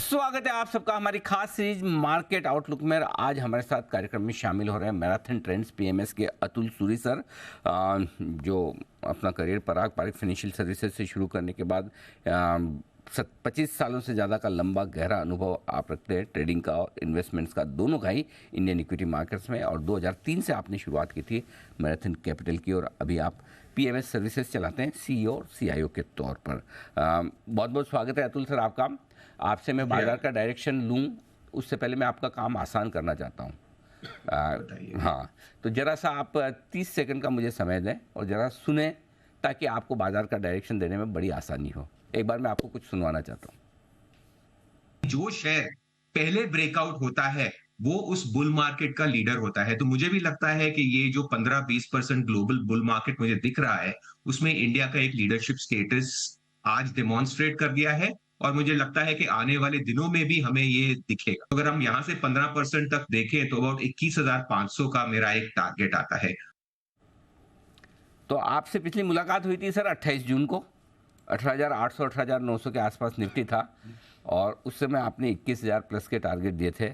स्वागत है आप सबका हमारी खास सीरीज मार्केट आउटलुक में। आज हमारे साथ कार्यक्रम में शामिल हो रहे हैं मैराथन ट्रेंड्स पीएमएस के अतुल सूरी सर, जो अपना करियर पराग पारिक फाइनेंशियल सर्विसेज से शुरू करने के बाद 25 सालों से ज़्यादा का लंबा गहरा अनुभव आप रखते हैं ट्रेडिंग का और इन्वेस्टमेंट्स का, दोनों का ही इंडियन इक्विटी मार्केट्स में। और 2003 से आपने शुरुआत की थी मैराथन कैपिटल की और अभी आप पीएमएस सर्विसेज चलाते हैं सीईओ और सीआईओ के तौर पर। बहुत बहुत स्वागत है अतुल सर आपका। आपसे मैं बाजार का डायरेक्शन लूं उससे पहले मैं आपका काम आसान करना चाहता हूं। हाँ, तो ज़रा सा आप 30 सेकंड का मुझे समय दें और ज़रा सुने ताकि आपको बाजार का डायरेक्शन देने में बड़ी आसानी हो। एक बार मैं आपको कुछ सुनवाना चाहता हूं। जो शेयर पहले ब्रेकआउट होता है वो उस बुल मार्केट का लीडर होता है। तो मुझे भी लगता है कि ये जो 15-20% ग्लोबल बुल मार्केट मुझे दिख रहा है उसमें इंडिया का एक लीडरशिप स्टेटस आज डेमोन्स्ट्रेट कर दिया है और मुझे लगता है कि आने वाले दिनों में भी हमें ये दिखेगा। अगर हम यहाँ से 15% तक देखें तो अबाउट 21,500 का मेरा एक टारगेट आता है। तो आपसे पिछली मुलाकात हुई थी सर 28 जून को। 18,800 18,900 के आसपास निफ्टी था और उस समय आपने 21,000 प्लस के टारगेट दिए थे।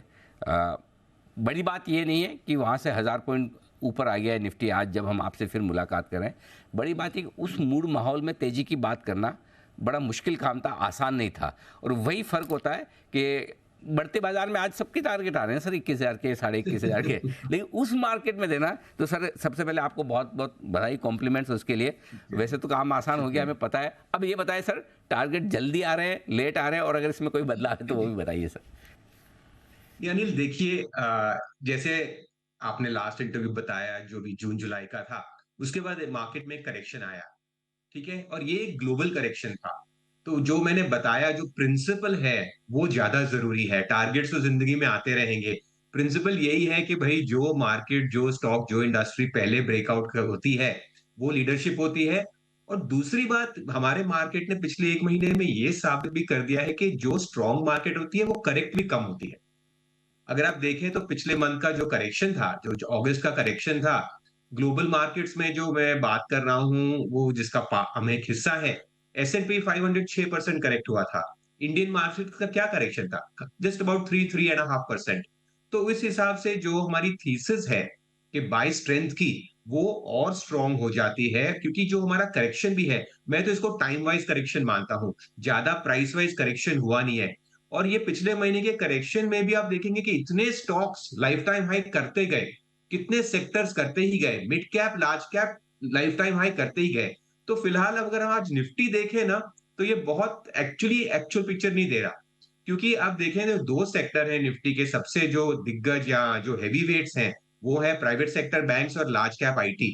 बड़ी बात ये नहीं है कि वहाँ से 1,000 पॉइंट ऊपर आ गया है निफ्टी आज जब हम आपसे फिर मुलाकात करें। बड़ी बात है कि उस मूड माहौल में तेज़ी की बात करना बड़ा मुश्किल काम था, आसान नहीं था। और वही फ़र्क होता है कि बढ़ते बाजार में आज सबके टारगेट आ रहे हैं सर 21,000 के, 21,500 के, लेकिन उस मार्केट में देना तो सर सबसे पहले आपको बहुत बहुत बधाई, कॉम्प्लीमेंट्स उसके लिए। वैसे तो काम आसान हो गया हमें पता है। अब ये बताएं सर, टारगेट जल्दी आ रहे हैं, लेट आ रहे हैं, और अगर इसमें कोई बदलाव है तो वो भी बताइए सर। ये अनिल देखिए, जैसे आपने लास्ट इंटरव्यू बताया जो भी जून जुलाई का था, उसके बाद मार्केट में करेक्शन आया, ठीक है, और ये एक ग्लोबल करेक्शन था। तो जो मैंने बताया जो प्रिंसिपल है वो ज्यादा जरूरी है। टारगेट्स तो जिंदगी में आते रहेंगे। प्रिंसिपल यही है कि भाई जो मार्केट, जो स्टॉक, जो इंडस्ट्री पहले ब्रेकआउट होती है वो लीडरशिप होती है। और दूसरी बात, हमारे मार्केट ने पिछले एक महीने में ये साबित भी कर दिया है कि जो स्ट्रॉन्ग मार्केट होती है वो करेक्ट भी कम होती है। अगर आप देखें तो पिछले मंथ का जो करेक्शन था, जो अगस्त का करेक्शन था, ग्लोबल मार्केट्स में जो मैं बात कर रहा हूं वो जिसका हम एक हिस्सा है, S&P 500 6% करेक्ट हुआ था। इंडियन मार्केट का क्या करेक्शन था? Just about 3-3.5%। तो इस हिसाब से जो हमारी थीसिस है कि बाय स्ट्रेंथ की, वो और स्ट्रांग हो जाती है, क्योंकि जो हमारा करेक्शन भी है, मैं तो इसको टाइम वाइज करेक्शन मानता हूं, ज्यादा प्राइस वाइज करेक्शन हुआ नहीं है। और ये पिछले महीने के करेक्शन में भी आप देखेंगे कि इतने स्टॉक्स लाइफ टाइम हाई करते गए, कितने सेक्टर्स करते ही गए, mid cap large cap life time high करते ही गए। तो फिलहाल अगर हम आज निफ्टी देखें ना, तो ये बहुत एक्चुअल पिक्चर नहीं दे रहा। क्योंकि आप देखें तो दो सेक्टर है निफ्टी के सबसे जो दिग्गज या जो हैवी वेट्स हैं, वो है प्राइवेट सेक्टर बैंक्स और लार्ज कैप आईटी।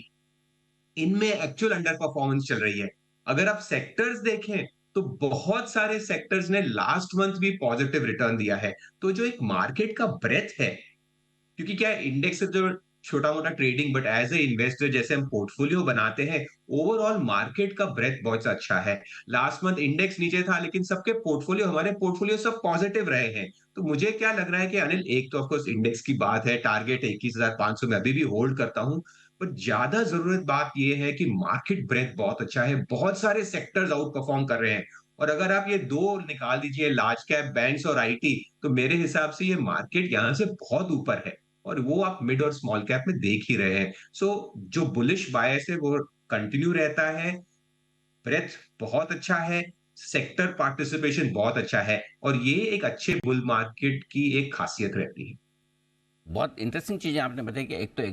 इनमें एक्चुअल अंडर परफॉर्मेंस चल रही है। अगर आप सेक्टर्स देखें तो बहुत सारे सेक्टर्स ने लास्ट मंथ भी पॉजिटिव रिटर्न दिया है। तो जो एक मार्केट का ब्रेथ है, क्योंकि क्या इंडेक्स से जो छोटा मोटा trading, but as a investor जैसे हम पोर्टफोलियो बनाते हैं, ओवरऑल मार्केट का ब्रेथ बहुत अच्छा है। लास्ट मंथ इंडेक्स नीचे था लेकिन सबके पोर्टफोलियो, हमारे पोर्टफोलियो सब पॉजिटिव रहे हैं। तो मुझे क्या लग रहा है कि अनिल, एक तो ऑफकोर्स इंडेक्स की बात है, टारगेट 21,500 में अभी भी होल्ड करता हूं। पर ज्यादा जरूरत बात यह है कि मार्केट ब्रेथ बहुत अच्छा है, बहुत सारे सेक्टर्स आउट परफॉर्म कर रहे हैं। और अगर आप ये दो निकाल दीजिए, लार्ज कैप बैंक्स और आईटी, तो मेरे हिसाब से ये मार्केट यहां से बहुत ऊपर है। और वो आप मिड और स्मॉल कैप में देख ही रहे हैं। सो जो बुलिश बायस है वो कंटिन्यू रहता है। ब्रेथ बहुत अच्छा है, सेक्टर पार्टिसिपेशन बहुत अच्छा है, और ये एक अच्छे बुल मार्केट की एक खासियत रहती है। बहुत इंटरेस्टिंग चीज़ें आपने बताई कि एक तो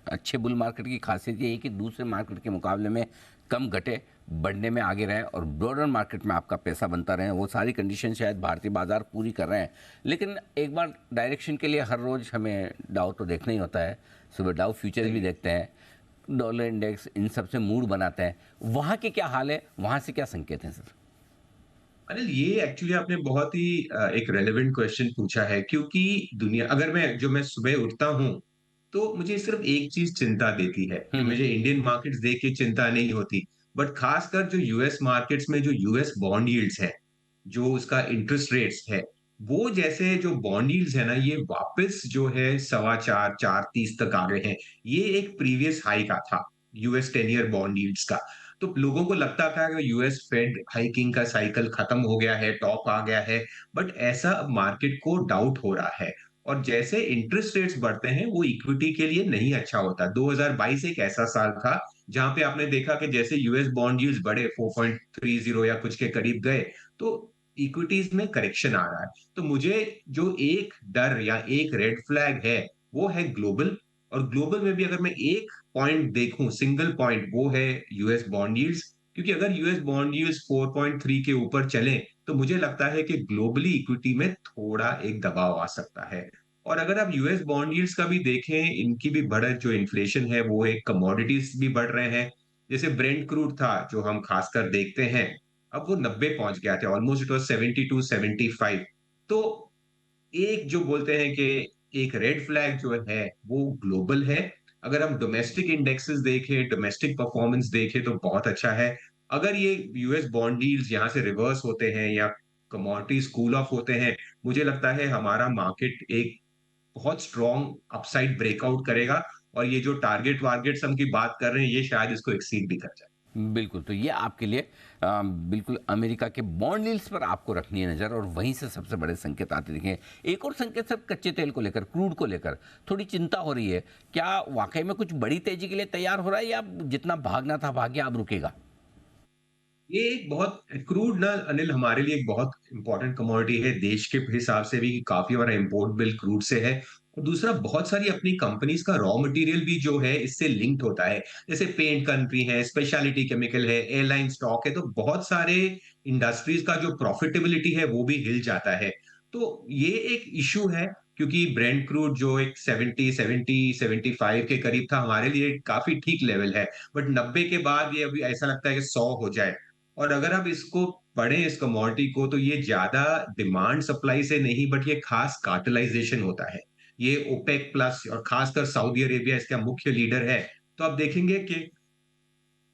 अच्छे बुल मार्केट की खासियत ये है कि दूसरे मार्केट के मुकाबले में कम घटे, बढ़ने में आगे रहें और ब्रॉडर मार्केट में आपका पैसा बनता रहे। वो सारी कंडीशन शायद भारतीय बाजार पूरी कर रहे हैं। लेकिन एक बार डायरेक्शन के लिए हर रोज़ हमें डाउ तो देखना ही होता है। सुबह डाउ फ्यूचर्स भी देखते हैं, डॉलर इंडेक्स, इन सब से मूड बनाते हैं। वहाँ के क्या हाल है, वहाँ से क्या संकेत हैं सर? अनिल, ये एक्चुअली आपने बहुत ही एक रेलेवेंट क्वेश्चन पूछा है, क्योंकि दुनिया, अगर मैं सुबह उठता हूं तो मुझे सिर्फ एक चीज चिंता देती है कि हम्म। मुझे इंडियन मार्केट्स देख के चिंता नहीं होती, बट खासकर जो यूएस मार्केट्स में जो यूएस बॉन्ड यील्ड्स है, जो उसका इंटरेस्ट रेट्स है, वो जैसे जो बॉन्ड यील्ड्स है ना, ये वापस जो है 4.25 4.30 तक आ गए हैं। ये एक प्रीवियस हाई का था यूएस 10 ईयर बॉन्ड यील्ड्स का। तो लोगों को लगता था कि यूएस फेड हाइकिंग का साइकिल खत्म हो गया है, टॉप आ गया है, बट ऐसा अब मार्केट को डाउट हो रहा है। और जैसे इंटरेस्ट रेट्स बढ़ते हैं, वो इक्विटी के लिए नहीं अच्छा होता। 2022 एक ऐसा साल था, जहाँ पे आपने देखा कि जैसे यूएस बॉन्ड यील्ड्स बढ़े 4.30 या कुछ के करीब गए, तो इक्विटीज में करेक्शन आ रहा है। तो मुझे जो एक डर या एक रेड फ्लैग है, वो है ग्लोबल। और ग्लोबल में भी अगर मैं एक पॉइंट देखूं, सिंगल पॉइंट, वो है यूएस बॉन्ड यील्ड्स। क्योंकि अगर यूएस बॉन्ड यील्ड्स 4.3 के ऊपर चले, तो मुझे लगता है कि ग्लोबली इक्विटी में थोड़ा एक दबाव आ सकता है। और अगर आप यूएस बॉन्ड यील्ड्स का भी देखें, इनकी भी बढ़त, जो इन्फ्लेशन है, वो है, कमोडिटीज भी बढ़ रहे हैं। जैसे ब्रेंट क्रूड था, जो हम खासकर देखते हैं, अब वो 90 पहुंच गया था, ऑलमोस्ट इट वाज 72 75। तो एक जो बोलते हैं कि एक रेड फ्लैग जो है वो ग्लोबल है। अगर हम डोमेस्टिक इंडेक्सेस देखें, डोमेस्टिक परफॉर्मेंस देखें, तो बहुत अच्छा है। अगर ये यूएस बॉन्ड डील्स यहाँ से रिवर्स होते हैं या कमोडिटीज कूल ऑफ होते हैं, मुझे लगता है हमारा मार्केट एक बहुत स्ट्रॉन्ग अपसाइड ब्रेकआउट करेगा। और ये जो टारगेट वारगेट्स हम की बात कर रहे हैं, ये शायद इसको एक्सीड भी कर जाए। बिल्कुल, तो ये आपके लिए बिल्कुल अमेरिका के बॉन्ड यील्ड्स पर आपको रखनी है नज़र, और वहीं से सबसे बड़े संकेत आते दिखे। एक और संकेत सर, कच्चे तेल को लेकर, क्रूड को लेकर थोड़ी चिंता हो रही है। क्या वाकई में कुछ बड़ी तेजी के लिए तैयार हो रहा है, या जितना भागना था भाग गया, अब रुकेगा? ये एक बहुत क्रूड ना अनिल, हमारे लिए एक बहुत इंपॉर्टेंट कमोडिटी है, देश के हिसाब से भी काफी हमारा इम्पोर्ट बिल क्रूड से है। और दूसरा, बहुत सारी अपनी कंपनीज का रॉ मटेरियल भी जो है इससे लिंक्ड होता है। जैसे पेंट कंपनी है, स्पेशलिटी केमिकल है, एयरलाइन स्टॉक है, तो बहुत सारे इंडस्ट्रीज का जो प्रॉफिटेबिलिटी है वो भी हिल जाता है। तो ये एक इशू है, क्योंकि ब्रेंट क्रूड जो एक 70 75 के करीब था, हमारे लिए काफी ठीक लेवल है। बट 90 के बाद ये अभी ऐसा लगता है कि 100 हो जाए। और अगर आप इसको पढ़ें, इस कमोडिटी को, तो ये ज्यादा डिमांड सप्लाई से नहीं, बट ये खास कार्टेलाइजेशन होता है। ये ओपेक प्लस और खासकर सऊदी अरेबिया इसका मुख्य लीडर है। तो आप देखेंगे कि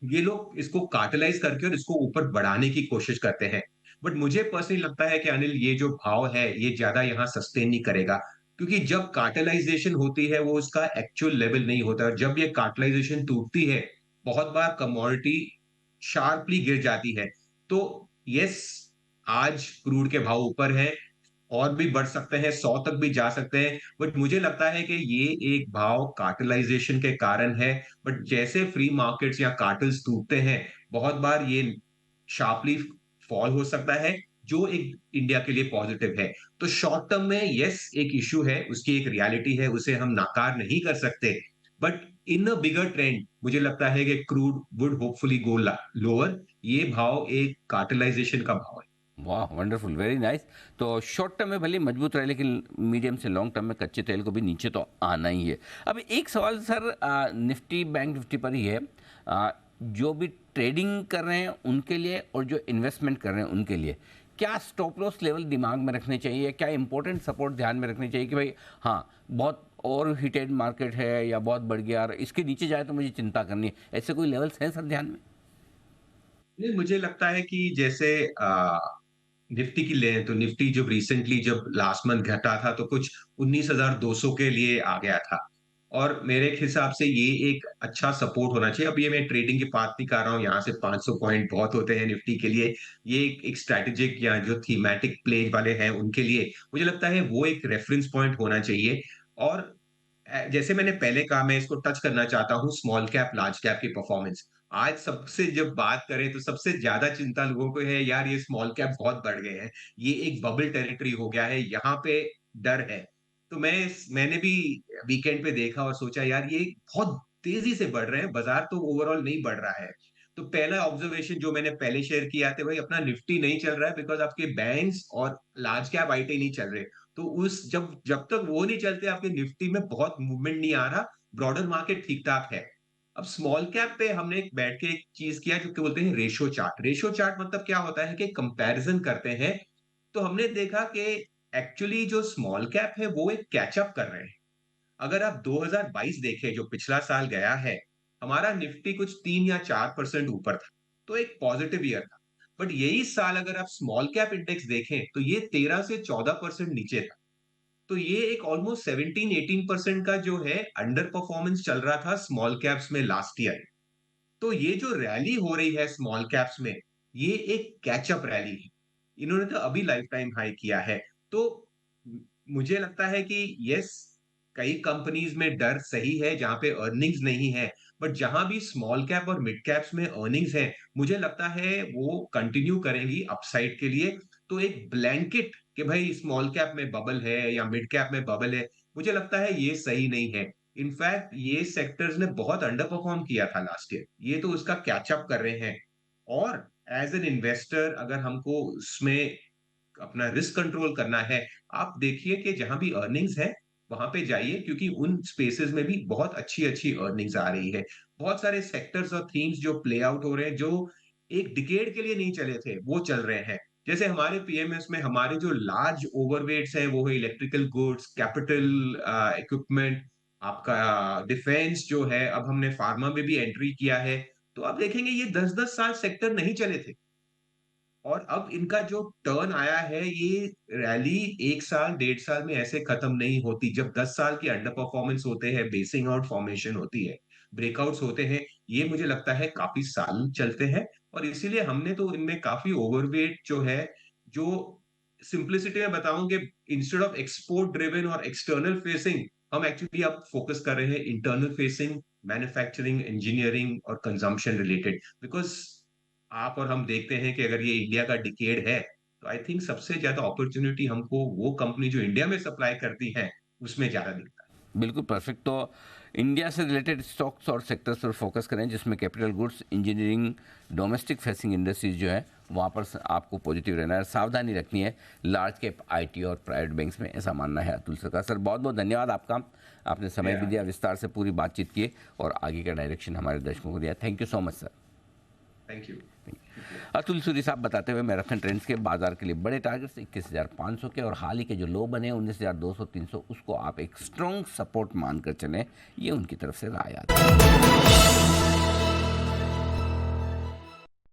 ये लोग इसको कार्टेलाइज करके और इसको ऊपर बढ़ाने की कोशिश करते हैं। बट मुझे पर्सनली लगता है कि अनिल, ये जो भाव है ये ज्यादा यहाँ सस्टेन नहीं करेगा। क्योंकि जब कार्टेलाइजेशन होती है, वो उसका एक्चुअल लेवल नहीं होता। और जब ये कार्टेलाइजेशन टूटती है, बहुत बार कमोडिटी शार्पली गिर जाती है। तो यस, आज क्रूड के भाव ऊपर है, और भी बढ़ सकते हैं, 100 तक भी जा सकते हैं। बट मुझे लगता है कि ये एक भाव कार्टेलाइजेशन के कारण है। बट जैसे फ्री मार्केट्स या कार्टल्स टूटते हैं, बहुत बार ये शार्पली फॉल हो सकता है, जो एक इंडिया के लिए पॉजिटिव है। तो शॉर्ट टर्म में यस, एक इश्यू है, उसकी एक रियलिटी है, उसे हम नाकार नहीं कर सकते। But in a bigger trend, मुझे लगता है कि crude would hopefully go lower. ये भाव एक कार्टेलाइजेशन का भाव है। वाह, वंडरफुल, वेरी नाइस। तो शॉर्ट टर्म में भले मजबूत रहे, लेकिन मीडियम से लॉन्ग टर्म में कच्चे तेल को भी नीचे तो आना ही है। अब एक सवाल सर, निफ्टी, बैंक निफ्टी पर ही है। जो भी ट्रेडिंग कर रहे हैं उनके लिए, और जो इन्वेस्टमेंट कर रहे हैं उनके लिए, क्या स्टॉप लॉस लेवल दिमाग में रखने चाहिए? क्या इंपॉर्टेंट सपोर्ट ध्यान में रखने चाहिए कि भाई हाँ, बहुत और हीटेड मार्केट है या बहुत बढ़ गया और इसके नीचे जाए तो मुझे चिंता करनी है, ऐसे कोई लेवल्स हैं सर ध्यान में? नहीं, मुझे लगता है कि जैसे निफ्टी की लें, तो निफ्टी जब रिसेंटली जब लास्ट मंथ घटा था, तो कुछ 19,200 के लिए आ गया था। और मेरे हिसाब से ये एक अच्छा सपोर्ट होना चाहिए। अब ये मैं ट्रेडिंग की बात नहीं कर रहा हूँ, यहाँ से 500 पॉइंट बहुत होते हैं निफ्टी के लिए। ये एक स्ट्रैटेजिक या जो थीमेटिक प्ले वाले हैं उनके लिए मुझे लगता है वो एक रेफरेंस पॉइंट होना चाहिए। और जैसे मैंने पहले कहा, मैं इसको टच करना चाहता हूँ, स्मॉल कैप लार्ज कैप की परफॉर्मेंस। आज सबसे जब बात करें, तो सबसे ज्यादा चिंता लोगों को है, यार ये स्मॉल कैप बहुत बढ़ गए हैं, ये एक बबल टेरिटरी हो गया है, यहाँ पे डर है। तो मैंने भी वीकेंड पे देखा और सोचा, यार ये बहुत तेजी से बढ़ रहे हैं, बाजार तो ओवरऑल नहीं बढ़ रहा है। तो पहला ऑब्जर्वेशन जो मैंने पहले शेयर किया था, भाई अपना निफ्टी नहीं चल रहा है, बिकॉज आपके बैंक्स और लार्ज कैप आईटी नहीं चल रहे। तो उस जब जब तक वो नहीं चलते, आपके निफ्टी में बहुत मूवमेंट नहीं आ रहा। ब्रॉडर मार्केट ठीक ठाक है। अब स्मॉल कैप पे हमने एक बैठ के एक चीज किया, जो कि बोलते हैं रेशो चार्ट। रेशो चार्ट मतलब क्या होता है कि कंपैरिजन करते हैं। तो हमने देखा कि एक्चुअली जो स्मॉल कैप है वो एक कैचअप कर रहे हैं। अगर आप 2022 देखें, जो पिछला साल गया है, हमारा निफ्टी कुछ 3 या 4% ऊपर था। तो एक पॉजिटिव ईयर था। बट यही साल अगर आप स्मॉल कैप इंडेक्स देखें, तो ये 13 से 14% नीचे था। तो ये एक ऑलमोस्ट 17 18% का जो है अंडर परफॉर्मेंस चल रहा था स्मॉल कैप्स में लास्ट ईयर। तो ये जो रैली हो रही है स्मॉल कैप्स में, ये एक कैचअप रैली है। इन्होंने तो अभी लाइफ टाइम हाई किया है। तो म मुझे लगता है कि येस, कई कंपनीज़ में डर सही है जहाँ पे अर्निंग्स नहीं है, बट जहाँ भी स्मॉल कैप और मिड कैप्स में अर्निंग्स हैं, मुझे लगता है वो कंटिन्यू करेंगी अपसाइड के लिए। तो एक ब्लैंकेट कि भाई स्मॉल कैप में बबल है या मिड कैप में बबल है, मुझे लगता है ये सही नहीं है। इनफैक्ट ये सेक्टर्स ने बहुत अंडर परफॉर्म किया था लास्ट ईयर। ये तो उसका कैच अप कर रहे हैं। और एज एन इन्वेस्टर अगर हमको उसमें अपना रिस्क कंट्रोल करना है, आप देखिए कि जहां भी अर्निंग्स है वहां पे जाइए, क्योंकि उन स्पेसेस में भी बहुत अच्छी अच्छी अर्निंग्स आ रही है। बहुत सारे सेक्टर्स और थीम्स जो प्ले आउट हो रहे हैं, जो एक डिकेड के लिए नहीं चले थे, वो चल रहे हैं। जैसे हमारे पीएमएस में हमारे जो लार्ज ओवरवेट्स है वो है इलेक्ट्रिकल गुड्स, कैपिटल इक्विपमेंट, आपका डिफेंस जो है, अब हमने फार्मा में भी एंट्री किया है। तो आप देखेंगे ये 10-10 साल सेक्टर नहीं चले थे, और अब इनका जो टर्न आया है, ये रैली 1 साल, 1.5 साल में ऐसे खत्म नहीं होती। जब 10 साल की अंडर परफॉर्मेंस होते हैं, बेसिंग आउट फॉर्मेशन होती है, ब्रेकआउट्स होते हैं, ये मुझे लगता है काफ़ी साल चलते हैं। और इसीलिए हमने तो इनमें काफ़ी ओवरवेट जो है, जो सिंपलिसिटी में बताऊँ कि इंस्टेड ऑफ एक्सपोर्ट ड्रिवन और एक्सटर्नल फेसिंग, हम एक्चुअली अब फोकस कर रहे हैं इंटरनल फेसिंग, मैन्युफैक्चरिंग, इंजीनियरिंग और कंजम्पशन रिलेटेड। बिकॉज़ आप और हम देखते हैं कि अगर ये इंडिया का डिकेड है, तो आई थिंक सबसे ज़्यादा अपॉर्च्युनिटी हमको वो कंपनी जो इंडिया में सप्लाई करती हैं, उसमें ज़्यादा दिखता है। बिल्कुल परफेक्ट। तो इंडिया से रिलेटेड स्टॉक्स और सेक्टर्स पर फोकस करें जिसमें capital goods, engineering, domestic facing industries जो है वहाँ पर आपको पॉजिटिव रहना है, सावधानी रखनी है लार्ज कैप आईटी और प्राइवेट बैंक्स में, ऐसा मानना है अतुल सर का। सर बहुत बहुत धन्यवाद आपका, आपने समय भी या दिया, विस्तार से पूरी बातचीत की और आगे का डायरेक्शन हमारे दर्शकों को दिया। Thank you so much sir. Thank you. Atul Suri साहब बताते हुए मैराथन ट्रेंड्स के बाजार के लिए बड़े टारगेट्स 21,500 के और हाल ही के जो लो बने 19,200 300, उसको आप एक स्ट्रॉन्ग सपोर्ट मानकर चलें, ये उनकी तरफ से राय आती है।